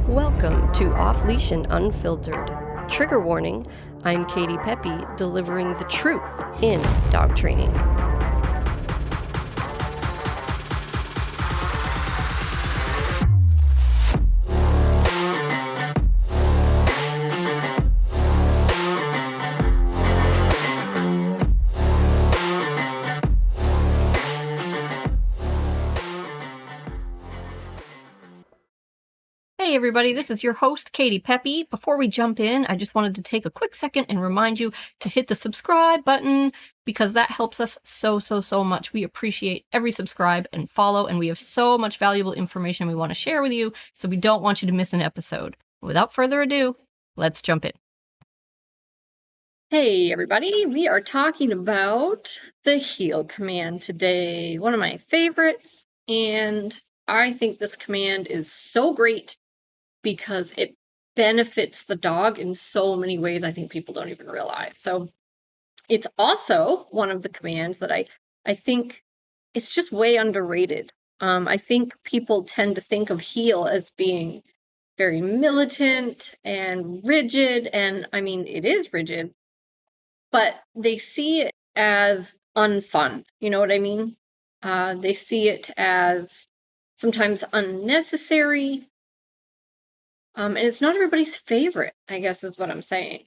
Welcome to Off Leash and Unfiltered. Trigger warning, I'm Katie Pepe, delivering the truth in dog training. Hey everybody, this is your host, Katie Pepe. Before we jump in, I just wanted to take a quick second and remind you to hit the subscribe button because that helps us so much. We appreciate every subscribe and follow, and we have so much valuable information we want to share with you, so we don't want you to miss an episode. Without further ado, let's jump in. Hey everybody, we are talking about the heel command today. One of my favorites, and I think this command is so great because it benefits the dog in so many ways I think people don't even realize. So it's also one of the commands that I think it's just way underrated. I think people tend to think of heel as being very militant and rigid, and I mean, it is rigid, but they see it as unfun. You know what I mean? They see it as sometimes unnecessary. And it's not everybody's favorite, I guess is what I'm saying.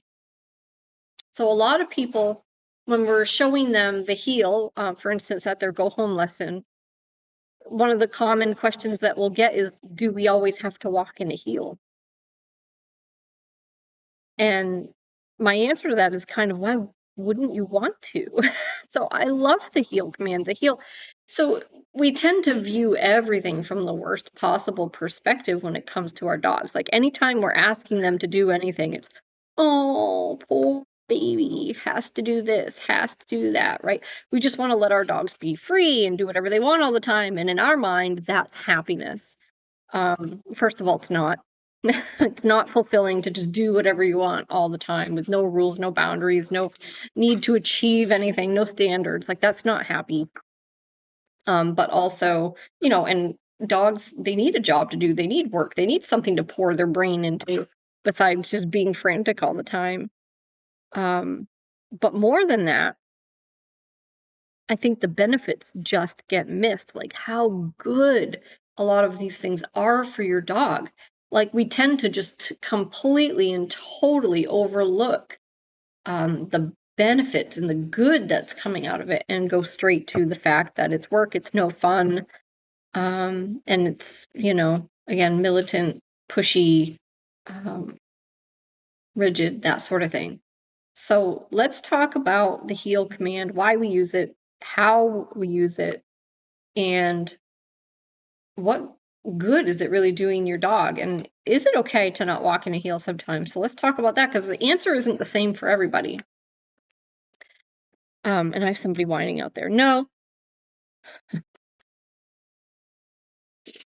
So a lot of people, when we're showing them the heel, for instance, at their go home lesson, one of the common questions that we'll get is, do we always have to walk in a heel? And my answer to that is kind of, why wouldn't you want to? So I love the heel command, the heel. So we tend to view everything from the worst possible perspective when it comes to our dogs. Like anytime we're asking them to do anything, it's, oh, poor baby, has to do this, has to do that, right? We just want to let our dogs be free and do whatever they want all the time. And in our mind, that's happiness. First of all, it's not. It's not fulfilling to just do whatever you want all the time with no rules, no boundaries, no need to achieve anything, no standards. Like that's not happy. But also, you know, and dogs, they need a job to do. They need work. They need something to pour their brain into besides just being frantic all the time. But more than that, I think the benefits just get missed. Like how good a lot of these things are for your dog. Like we tend to just completely and totally overlook the benefits and the good that's coming out of it and go straight to the fact that it's work, it's no fun, and it's, you know, again, militant, pushy, rigid, that sort of thing. So let's talk about the heel command, why we use it, how we use it, and what good is it really doing your dog? And is it okay to not walk in a heel sometimes? So let's talk about that because the answer isn't the same for everybody. And I have somebody whining out there. No.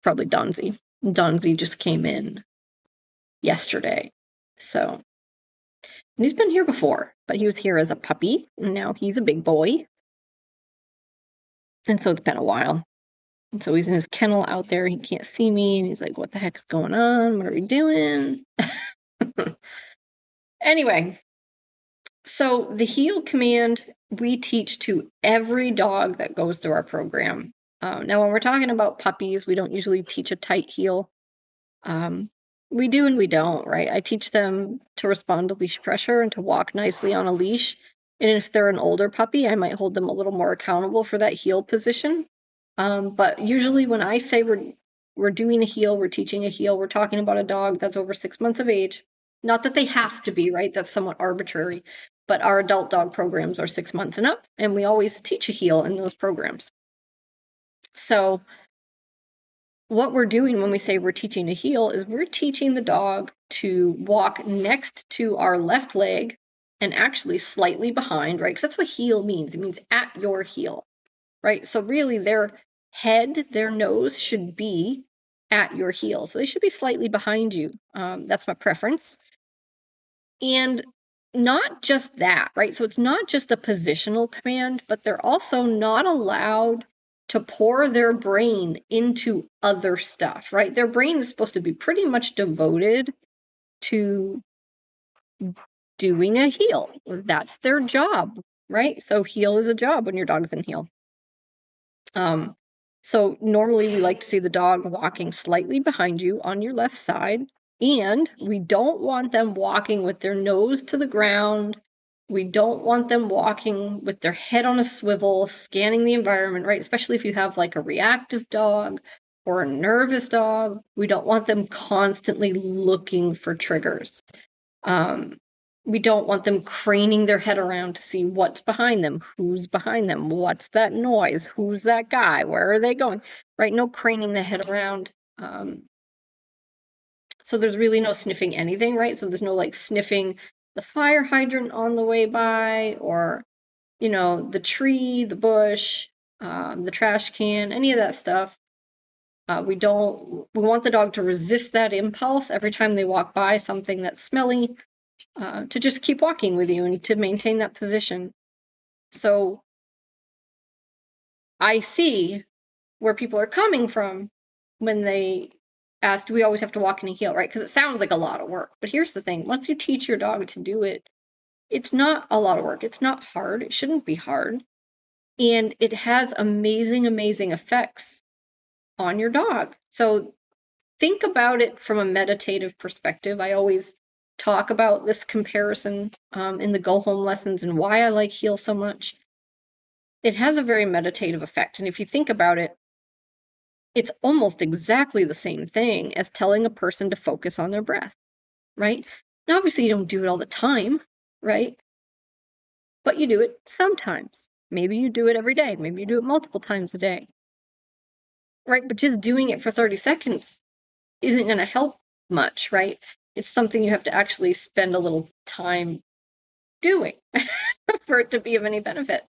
Probably Donzie. Donzie just came in yesterday. So, and he's been here before, but he was here as a puppy. And now he's a big boy. And so it's been a while. And so he's in his kennel out there. He can't see me. And he's like, what the heck is going on? What are we doing? Anyway, so the heel command we teach to every dog that goes through our program. Now, when we're talking about puppies, we don't usually teach a tight heel. We do and we don't, right? I teach them to respond to leash pressure and to walk nicely on a leash. And if they're an older puppy, I might hold them a little more accountable for that heel position. But usually when I say we're doing a heel, we're teaching a heel, we're talking about a dog that's over 6 months of age. Not that they have to be, right? That's somewhat arbitrary. But our adult dog programs are 6 months and up, and we always teach a heel in those programs. So what we're doing when we say we're teaching a heel is we're teaching the dog to walk next to our left leg and actually slightly behind, right? Because that's what heel means. It means at your heel, right? So really their head, their nose should be at your heel. So they should be slightly behind you. That's my preference. And not just that, right? So it's not just a positional command, but they're also not allowed to pour their brain into other stuff, right? Their brain is supposed to be pretty much devoted to doing a heel. That's their job, right? So heel is a job when your dog's in heel. So normally we like to see the dog walking slightly behind you on your left side, and we don't want them walking with their nose to the ground. We don't want them walking with their head on a swivel, scanning the environment, right? Especially if you have like a reactive dog or a nervous dog. We don't want them constantly looking for triggers. We don't want them craning their head around to see what's behind them, who's behind them, what's that noise, who's that guy, where are they going, right? No craning the head around. So there's really no sniffing anything, right? So there's no like sniffing the fire hydrant on the way by, or, you know, the tree, the bush, the trash can, any of that stuff. We want the dog to resist that impulse every time they walk by something that's smelly, to just keep walking with you and to maintain that position. So I see where people are coming from when they ask, do we always have to walk in a heel, right? Because it sounds like a lot of work. But here's the thing. Once you teach your dog to do it, it's not a lot of work. It's not hard. It shouldn't be hard. And it has amazing, amazing effects on your dog. So think about it from a meditative perspective. I always talk about this comparison in the go home lessons and why I like heel so much. It has a very meditative effect. And if you think about it, it's almost exactly the same thing as telling a person to focus on their breath, right? Now, obviously, you don't do it all the time, right? But you do it sometimes. Maybe you do it every day. Maybe you do it multiple times a day, right? But just doing it for 30 seconds isn't going to help much, right? It's something you have to actually spend a little time doing for it to be of any benefit.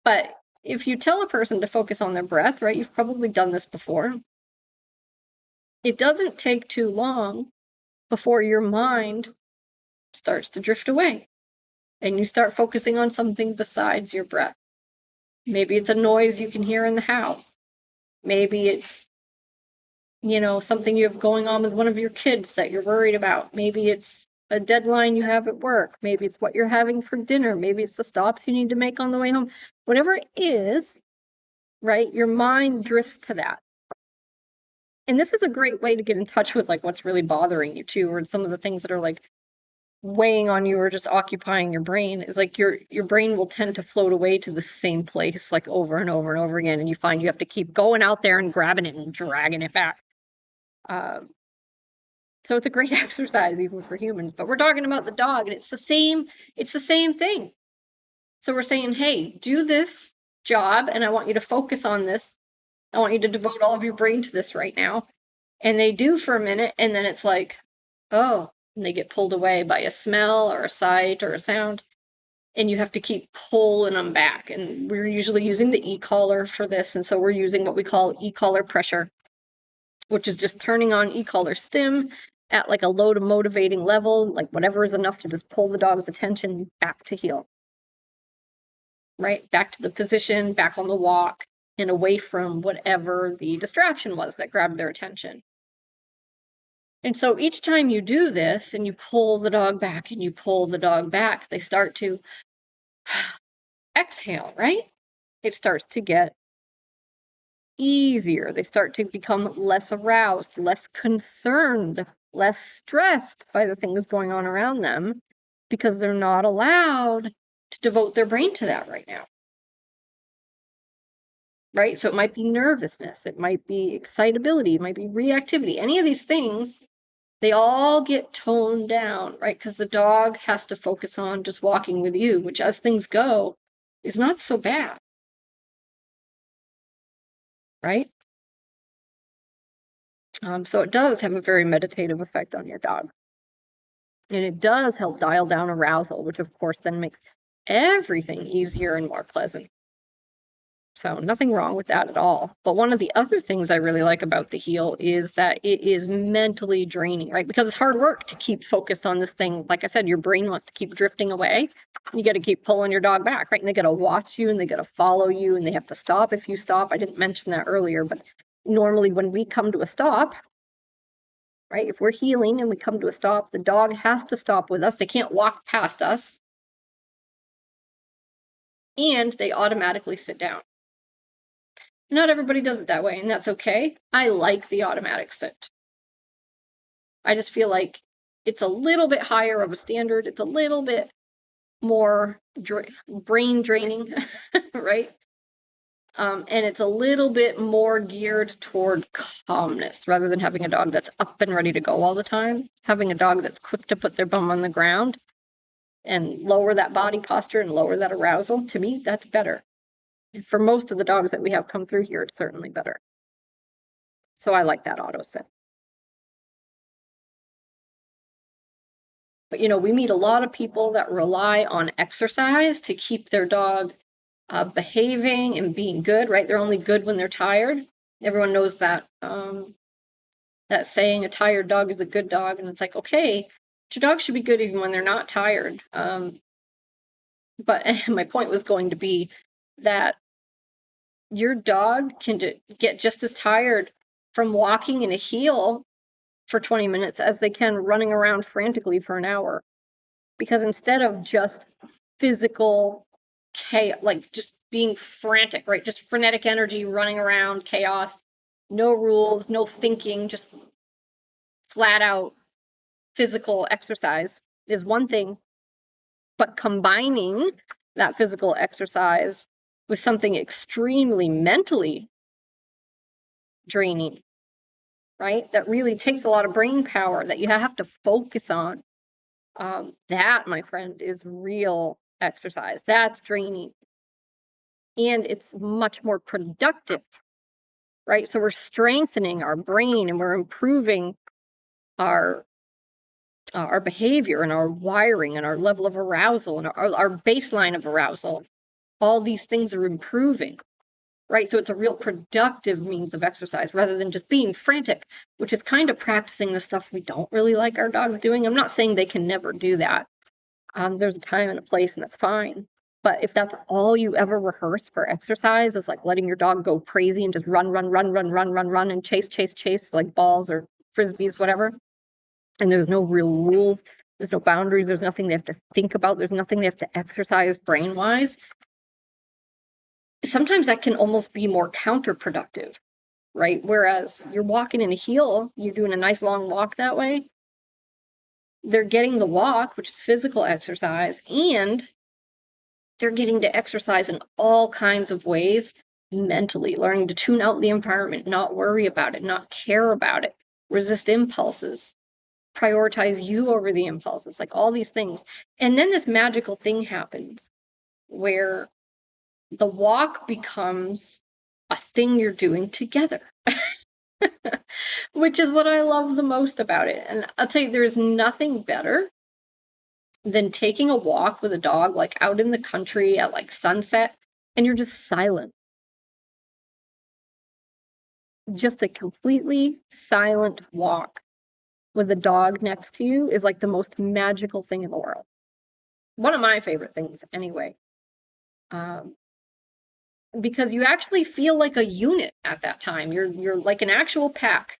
But if you tell a person to focus on their breath, right, you've probably done this before. It doesn't take too long before your mind starts to drift away and you start focusing on something besides your breath. Maybe it's a noise you can hear in the house. Maybe it's, you know, something you have going on with one of your kids that you're worried about. Maybe it's a deadline you have at work. Maybe it's what you're having for dinner. Maybe it's the stops you need to make on the way home. Whatever it is, right, your mind drifts to that. And this is a great way to get in touch with like what's really bothering you too, or some of the things that are like weighing on you or just occupying your brain. Is like your brain will tend to float away to the same place like over and over and over again, and you find you have to keep going out there and grabbing it and dragging it back. So it's a great exercise even for humans, but we're talking about the dog, and it's the same thing. So we're saying, hey, do this job, and I want you to focus on this. I want you to devote all of your brain to this right now. And they do for a minute, and then it's like, oh, and they get pulled away by a smell or a sight or a sound, and you have to keep pulling them back. And we're usually using the e-collar for this, and so we're using what we call e-collar pressure, which is just turning on e-collar stim at like a low to motivating level, like whatever is enough to just pull the dog's attention back to heel, right? Back to the position, back on the walk, and away from whatever the distraction was that grabbed their attention. And so each time you do this and you pull the dog back and you pull the dog back, they start to exhale, right? It starts to get easier. They start to become less aroused, less concerned, less stressed by the things going on around them because they're not allowed to devote their brain to that right now. Right? So it might be nervousness, it might be excitability, it might be reactivity. Any of these things, they all get toned down, right? Because the dog has to focus on just walking with you, which as things go, is not so bad. Right? So it does have a very meditative effect on your dog. And it does help dial down arousal, which of course then makes everything easier and more pleasant. So nothing wrong with that at all. But one of the other things I really like about the heel is that it is mentally draining, right? Because it's hard work to keep focused on this thing. Like I said, your brain wants to keep drifting away. You got to keep pulling your dog back, right? And they got to watch you and they got to follow you and they have to stop if you stop. I didn't mention that earlier, but normally when we come to a stop, right? If we're heeling and we come to a stop, the dog has to stop with us. They can't walk past us. And they automatically sit down. Not everybody does it that way, and that's okay. I like the automatic sit. I just feel like it's a little bit higher of a standard. It's a little bit more brain draining, right? And it's a little bit more geared toward calmness rather than having a dog that's up and ready to go all the time. Having a dog that's quick to put their bum on the ground and lower that body posture and lower that arousal, to me, that's better. And for most of the dogs that we have come through here, it's certainly better. So I like that auto sit. But, we meet a lot of people that rely on exercise to keep their dog behaving and being good, right? They're only good when they're tired. Everyone knows that that saying, a tired dog is a good dog. And it's like, okay, your dog should be good even when they're not tired. But my point was going to be that your dog can get just as tired from walking in a heel for 20 minutes as they can running around frantically for an hour. Because instead of just physical chaos, like just being frantic, right? Just frenetic energy, running around, chaos, no rules, no thinking, just flat out physical exercise is one thing. But combining that physical exercise with something extremely mentally draining, right? That really takes a lot of brain power that you have to focus on. That, my friend, is real exercise. That's draining. And it's much more productive, right? So we're strengthening our brain and we're improving our behavior and our wiring and our level of arousal and our baseline of arousal. All these things are improving, right? So it's a real productive means of exercise rather than just being frantic, which is kind of practicing the stuff we don't really like our dogs doing. I'm not saying they can never do that. There's a time and a place, and that's fine. But if that's all you ever rehearse for exercise is like letting your dog go crazy and just run, and chase like balls or frisbees, whatever, and there's no real rules, there's no boundaries, there's nothing they have to think about, there's nothing they have to exercise brain-wise, sometimes that can almost be more counterproductive, right? Whereas you're walking in a heel, you're doing a nice long walk that way, they're getting the walk, which is physical exercise, and they're getting to exercise in all kinds of ways mentally, learning to tune out the environment, not worry about it, not care about it, resist impulses, prioritize you over the impulses, like all these things. And then this magical thing happens where the walk becomes a thing you're doing together, which is what I love the most about it. And I'll tell you, there's nothing better than taking a walk with a dog, like out in the country at like sunset, and you're just silent. Just a completely silent walk with a dog next to you is like the most magical thing in the world. One of my favorite things, anyway. Because you actually feel like a unit at that time. You're like an actual pack,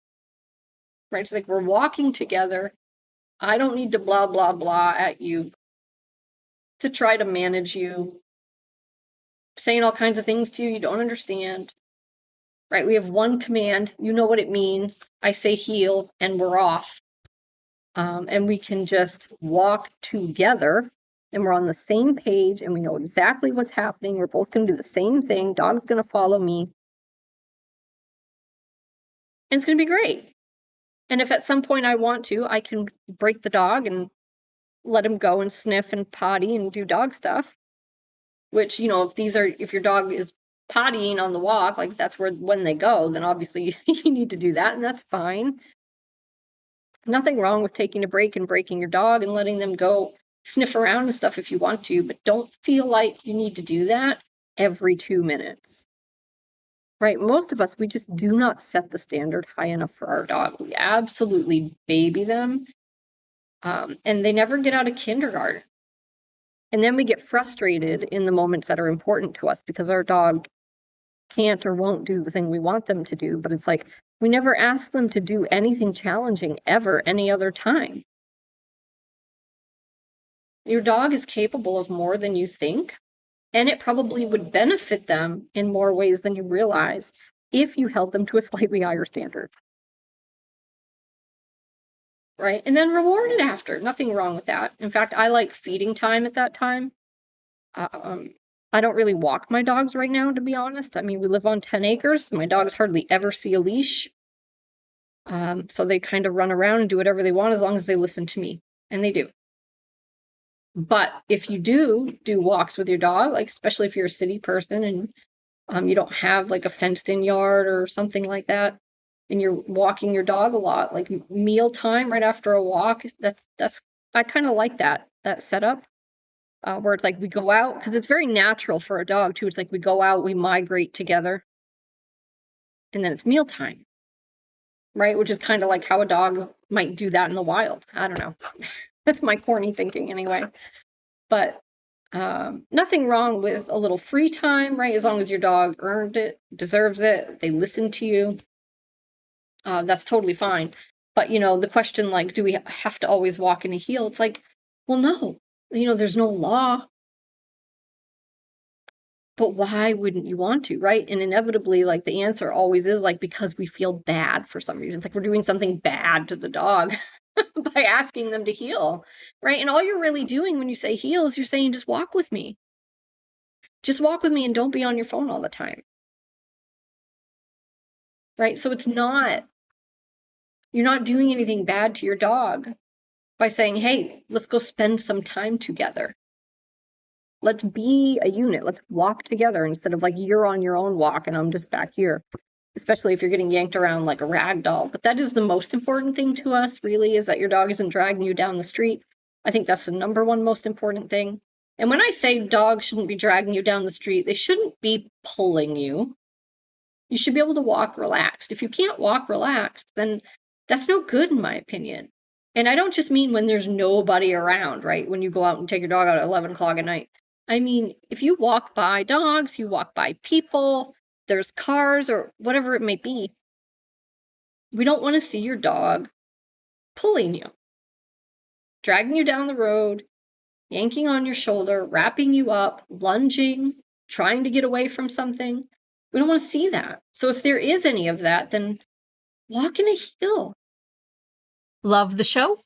right? It's like we're walking together. I don't need to blah, blah, blah at you to try to manage you, saying all kinds of things to you you don't understand, right? We have one command. You know what it means. I say heel and we're off. And we can just walk together and we're on the same page and we know exactly what's happening. We're both going to do the same thing. Dog's going to follow me. And it's going to be great. And if at some point I want to, I can break the dog and let him go and sniff and potty and do dog stuff. Which, if your dog is pottying on the walk, like that's when they go, then obviously you need to do that, and that's fine. Nothing wrong with taking a break and breaking your dog and letting them go sniff around and stuff if you want to, but don't feel like you need to do that every 2 minutes. right? Most of us, we just do not set the standard high enough for our dog. We absolutely baby them, and they never get out of kindergarten. And then we get frustrated in the moments that are important to us because our dog can't or won't do the thing we want them to do. But it's like, we never ask them to do anything challenging ever any other time. Your dog is capable of more than you think, and it probably would benefit them in more ways than you realize if you held them to a slightly higher standard. Right? And then reward it after. Nothing wrong with that. In fact, I like feeding time at that time. I don't really walk my dogs right now, to be honest. I mean, we live on 10 acres. My dogs hardly ever see a leash. So they kind of run around and do whatever they want as long as they listen to me. And they do. But if you do walks with your dog, like especially if you're a city person and you don't have like a fenced in yard or something like that, and you're walking your dog a lot, like meal time right after a walk, that's I kind of like that setup. Where it's like we go out, because it's very natural for a dog too. It's like we go out, we migrate together, and then it's mealtime, right? Which is kind of like how a dog might do that in the wild. I don't know. That's my corny thinking anyway. But nothing wrong with a little free time, right? As long as your dog earned it, deserves it, they listen to you. That's totally fine. But, the question, like, do we have to always walk in a heel? It's like, well, no. There's no law. But why wouldn't you want to, right? And inevitably, like, the answer always is, like, because we feel bad for some reason. It's like we're doing something bad to the dog by asking them to heel, right? And all you're really doing when you say heel is you're saying, just walk with me. Just walk with me and don't be on your phone all the time. Right? So you're not doing anything bad to your dog by saying, hey, let's go spend some time together. Let's be a unit. Let's walk together instead of like you're on your own walk and I'm just back here, especially if you're getting yanked around like a rag doll. But that is the most important thing to us, really, is that your dog isn't dragging you down the street. I think that's the number one most important thing. And when I say dogs shouldn't be dragging you down the street, they shouldn't be pulling you. You should be able to walk relaxed. If you can't walk relaxed, then that's no good, in my opinion. And I don't just mean when there's nobody around, right? When you go out and take your dog out at 11 o'clock at night. I mean, if you walk by dogs, you walk by people, there's cars or whatever it may be, we don't want to see your dog pulling you, dragging you down the road, yanking on your shoulder, wrapping you up, lunging, trying to get away from something. We don't want to see that. So if there is any of that, then walk in a heel. Love the show?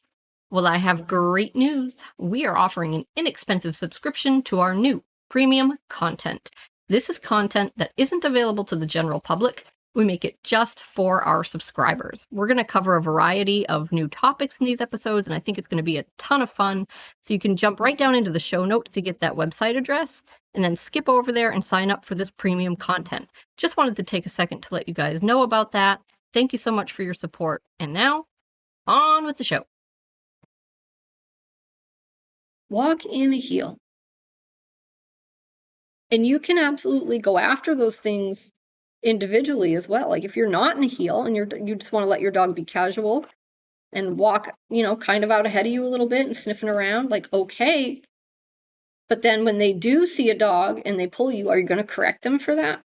Well, I have great news. We are offering an inexpensive subscription to our new premium content. This is content that isn't available to the general public. We make it just for our subscribers. We're going to cover a variety of new topics in these episodes, and I think it's going to be a ton of fun. So you can jump right down into the show notes to get that website address, and then skip over there and sign up for this premium content. Just wanted to take a second to let you guys know about that. Thank you so much for your support. And now, on with the show. Walk in a heel. And you can absolutely go after those things individually as well. Like if you're not in a heel and you just want to let your dog be casual and walk, kind of out ahead of you a little bit and sniffing around, like, okay. But then when they do see a dog and they pull you, are you going to correct them for that?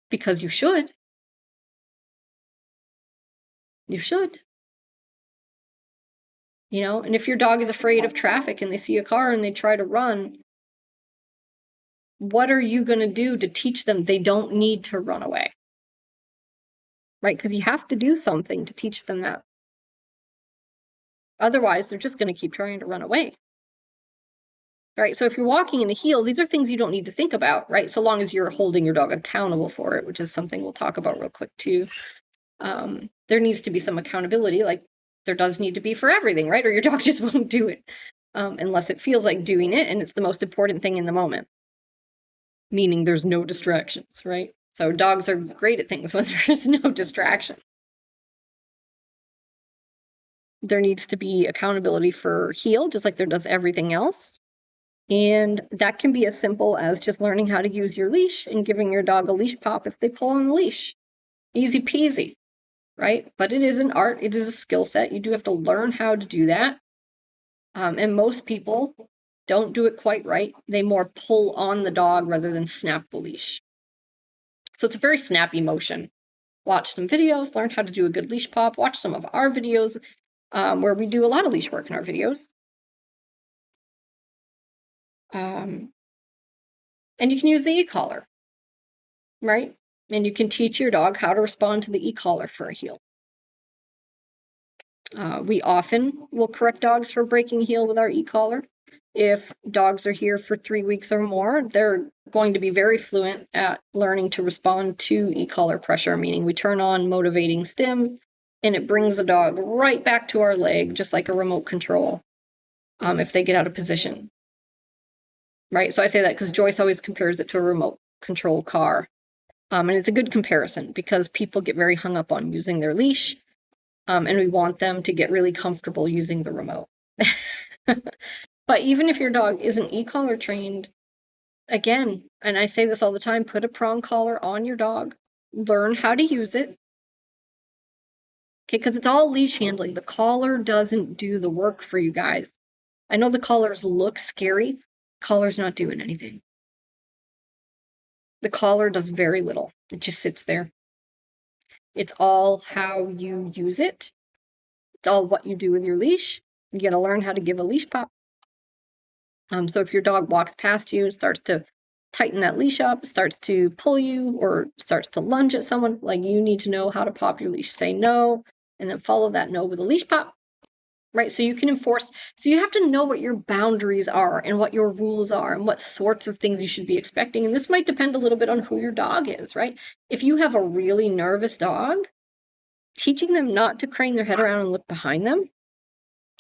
Because you should. You should. And if your dog is afraid of traffic and they see a car and they try to run, what are you going to do to teach them they don't need to run away? Right? Because you have to do something to teach them that. Otherwise, they're just going to keep trying to run away. Right? So if you're walking in a heel, these are things you don't need to think about, right? So long as you're holding your dog accountable for it, which is something we'll talk about real quick too. There needs to be some accountability, like there does need to be for everything, right? Or your dog just won't do it unless it feels like doing it and it's the most important thing in the moment. Meaning there's no distractions, right? So dogs are great at things when there is no distraction. There needs to be accountability for heel, just like there does everything else. And that can be as simple as just learning how to use your leash and giving your dog a leash pop if they pull on the leash. Easy peasy, right? But it is an art, it is a skill set. You do have to learn how to do that. And most people don't do it quite right. They more pull on the dog rather than snap the leash. So it's a very snappy motion. Watch some videos, learn how to do a good leash pop, watch some of our videos where we do a lot of leash work in our videos. And you can use the e-collar, right? And you can teach your dog how to respond to the e-collar for a heel. We often will correct dogs for breaking heel with our e-collar. If dogs are here for 3 weeks or more, they're going to be very fluent at learning to respond to e-collar pressure, meaning we turn on motivating stim and it brings the dog right back to our leg, just like a remote control, if they get out of position. Right? So I say that because Joyce always compares it to a remote control car. And it's a good comparison because people get very hung up on using their leash, and we want them to get really comfortable using the remote. But even if your dog isn't e-collar trained, again, and I say this all the time, put a prong collar on your dog, learn how to use it. Okay, because it's all leash handling. The collar doesn't do the work for you guys. I know the collars look scary. Collar's not doing anything. The collar does very little. It just sits there. It's all how you use it. It's all what you do with your leash. You got to learn how to give a leash pop. So if your dog walks past you and starts to tighten that leash up, starts to pull you, or starts to lunge at someone, like, you need to know how to pop your leash. Say no, and then follow that no with a leash pop, right? So you can enforce. So you have to know what your boundaries are and what your rules are and what sorts of things you should be expecting. And this might depend a little bit on who your dog is, right? If you have a really nervous dog, teaching them not to crane their head around and look behind them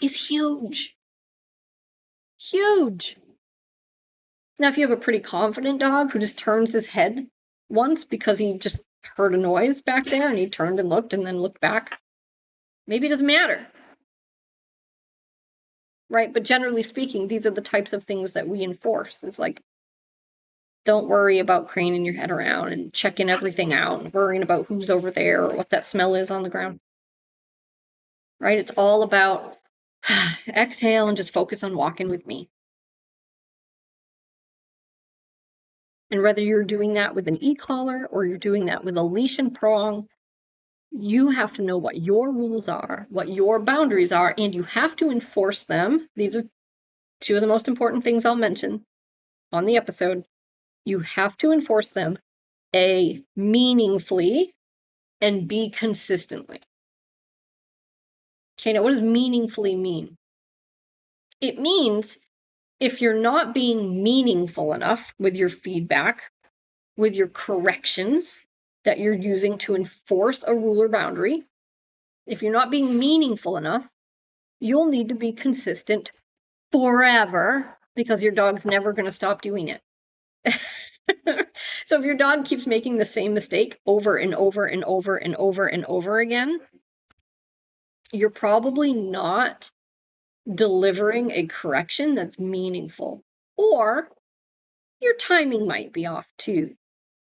is huge. Huge. Now, if you have a pretty confident dog who just turns his head once because he just heard a noise back there and he turned and looked and then looked back, maybe it doesn't matter. Right? But generally speaking, these are the types of things that we enforce. It's like, don't worry about craning your head around and checking everything out and worrying about who's over there or what that smell is on the ground. Right? It's all about exhale and just focus on walking with me. And whether you're doing that with an e-collar or you're doing that with a leash and prong, you have to know what your rules are, what your boundaries are, and you have to enforce them. These are two of the most important things I'll mention on the episode. You have to enforce them, A, meaningfully, and B, consistently. Okay, now what does meaningfully mean? It means if you're not being meaningful enough with your feedback, with your corrections that you're using to enforce a rule or boundary, if you're not being meaningful enough, you'll need to be consistent forever because your dog's never going to stop doing it. So if your dog keeps making the same mistake over and over and over and over and over again, you're probably not delivering a correction that's meaningful, or your timing might be off too,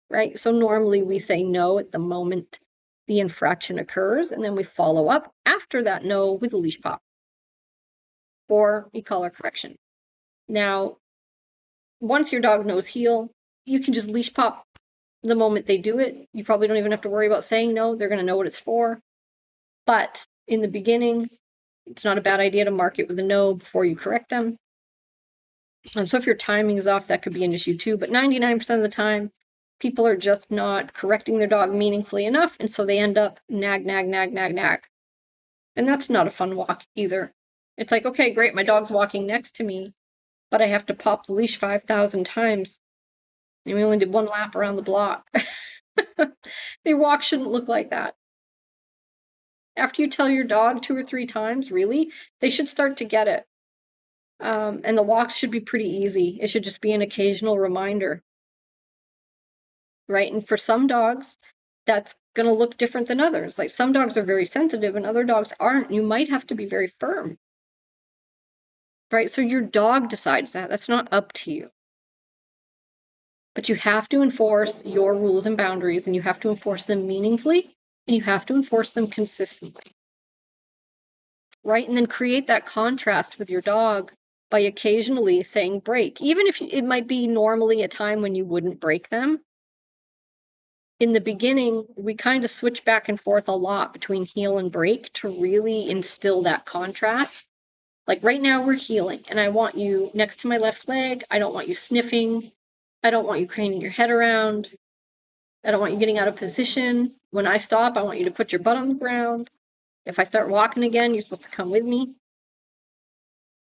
right? So normally we say no at the moment the infraction occurs, and then we follow up after that no with a leash pop or e-collar correction. Now, once your dog knows heel, you can just leash pop the moment they do it. You probably don't even have to worry about saying no. They're going to know what it's for. But in the beginning, it's not a bad idea to mark it with a no before you correct them. So if your timing is off, that could be an issue too. But 99% of the time, people are just not correcting their dog meaningfully enough, and so they end up nag, nag, nag, nag, nag. And that's not a fun walk either. It's like, okay, great, my dog's walking next to me, but I have to pop the leash 5,000 times. And we only did one lap around the block. Their walk shouldn't look like that. After you tell your dog 2 or 3 times, really, they should start to get it. And the walks should be pretty easy. It should just be an occasional reminder. Right? And for some dogs, that's going to look different than others. Like some dogs are very sensitive and other dogs aren't. You might have to be very firm. right? So your dog decides that. That's not up to you. But you have to enforce your rules and boundaries, and you have to enforce them meaningfully, and you have to enforce them consistently, right? And then create that contrast with your dog by occasionally saying break, even if it might be normally a time when you wouldn't break them. In the beginning, we kind of switch back and forth a lot between heel and break to really instill that contrast. Like right now we're heeling, and I want you next to my left leg. I don't want you sniffing. I don't want you craning your head around. I don't want you getting out of position. When I stop, I want you to put your butt on the ground. If I start walking again, you're supposed to come with me.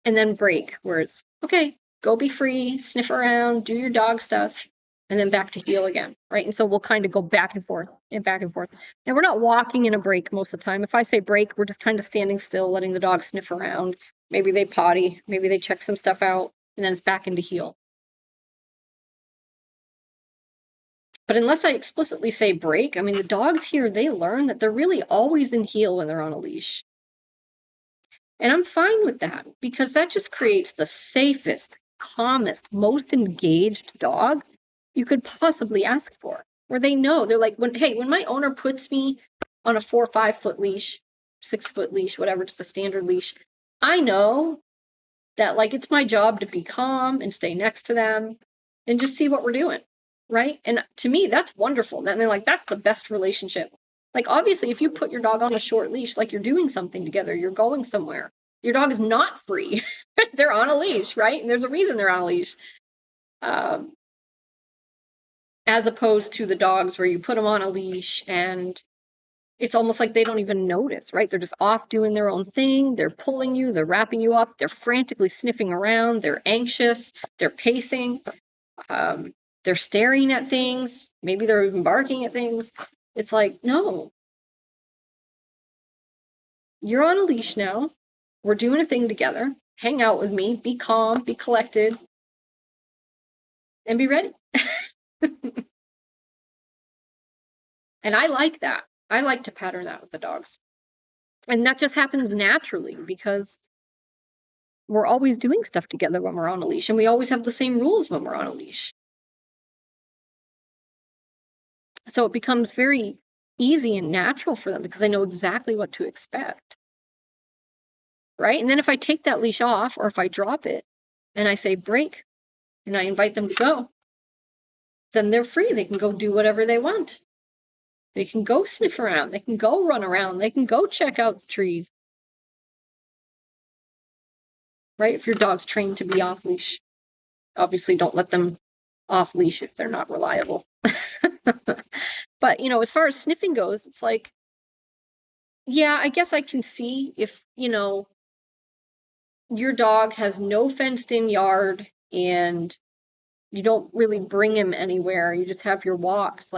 And then break, where it's, okay, go be free, sniff around, do your dog stuff, and then back to heel again, right? And so we'll kind of go back and forth and back and forth. And we're not walking in a break most of the time. If I say break, we're just kind of standing still, letting the dog sniff around. Maybe they potty, maybe they check some stuff out, and then it's back into heel. But unless I explicitly say break, I mean, the dogs here, they learn that they're really always in heel when they're on a leash. And I'm fine with that because that just creates the safest, calmest, most engaged dog you could possibly ask for. Where they know, they're like, when my owner puts me on a 4 or 5 foot leash, 6 foot leash, whatever, just a standard leash, I know that like it's my job to be calm and stay next to them and just see what we're doing, right? And to me, that's wonderful. And they're like, that's the best relationship. Like, obviously, if you put your dog on a short leash, like you're doing something together, you're going somewhere. Your dog is not free. They're on a leash, right? And there's a reason they're on a leash. As opposed to the dogs where you put them on a leash and it's almost like they don't even notice, right? They're just off doing their own thing. They're pulling you, they're wrapping you up, they're frantically sniffing around, they're anxious, they're pacing, they're staring at things, maybe they're even barking at things. It's like, no. You're on a leash now. We're doing a thing together. Hang out with me, be calm, be collected, and be ready. And I like that. I like to pattern that with the dogs. And that just happens naturally because we're always doing stuff together when we're on a leash, and we always have the same rules when we're on a leash. So it becomes very easy and natural for them because I know exactly what to expect. Right? And then if I take that leash off or if I drop it and I say break and I invite them to go, then they're free. They can go do whatever they want. They can go sniff around. They can go run around. They can go check out the trees. Right? If your dog's trained to be off leash, obviously don't let them off leash if they're not reliable. But, as far as sniffing goes, it's like, yeah, I guess I can see if, your dog has no fenced in yard and you don't really bring him anywhere. You just have your walks,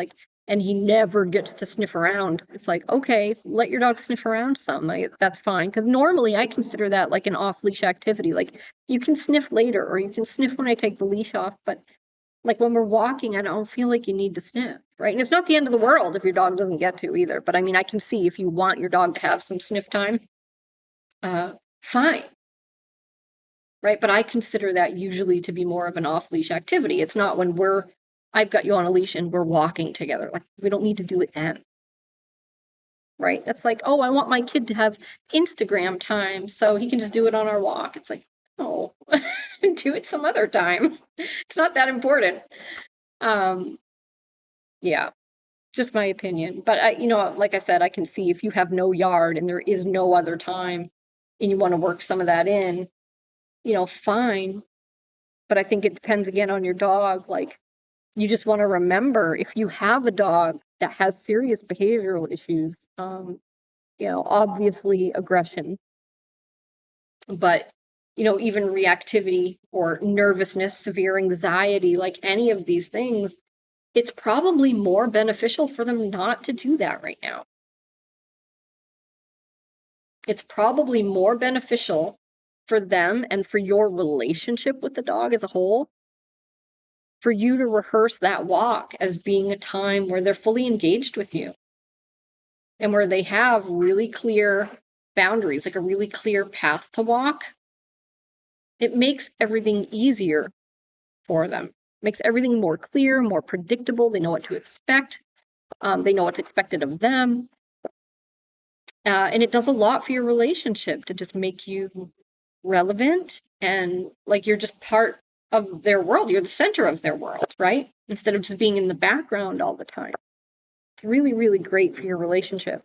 and he never gets to sniff around. It's like, okay, let your dog sniff around some. That's fine. Because normally I consider that like an off-leash activity. Like, you can sniff later or you can sniff when I take the leash off. But like when we're walking, I don't feel like you need to sniff, right? And it's not the end of the world if your dog doesn't get to either. But I mean, I can see if you want your dog to have some sniff time, fine. Right? But I consider that usually to be more of an off-leash activity. It's not when I've got you on a leash and we're walking together. Like, we don't need to do it then. Right? That's like, oh, I want my kid to have Instagram time so he can just do it on our walk. It's like, oh, do it some other time. It's not that important. Yeah, just my opinion. But like I said, I can see if you have no yard and there is no other time and you want to work some of that in, fine. But I think it depends again on your dog. Like, you just want to remember if you have a dog that has serious behavioral issues, obviously aggression, but, even reactivity or nervousness, severe anxiety, like any of these things, it's probably more beneficial for them not to do that right now. It's probably more beneficial for them and for your relationship with the dog as a whole for you to rehearse that walk as being a time where they're fully engaged with you and where they have really clear boundaries, like a really clear path to walk, It makes everything easier for them. Makes everything more clear, more predictable. They know what to expect. They know what's expected of them. And it does a lot for your relationship to just make you relevant and like you're just part of their world. You're the center of their world, right? Instead of just being in the background all the time. It's really, really great for your relationship.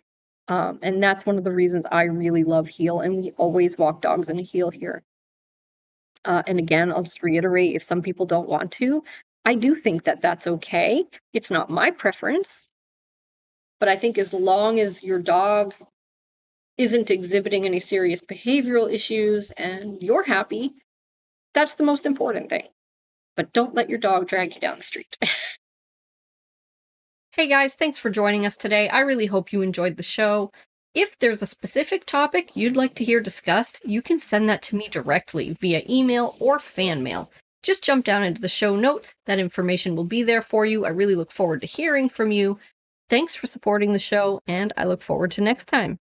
And that's one of the reasons I really love heel, and we always walk dogs in a heel here. And again, I'll just reiterate, if some people don't want to, I do think that that's okay. It's not my preference, but I think as long as your dog isn't exhibiting any serious behavioral issues and you're happy, that's the most important thing. But don't let your dog drag you down the street. Hey guys, thanks for joining us today. I really hope you enjoyed the show. If there's a specific topic you'd like to hear discussed, you can send that to me directly via email or fan mail. Just jump down into the show notes. That information will be there for you. I really look forward to hearing from you. Thanks for supporting the show, and I look forward to next time.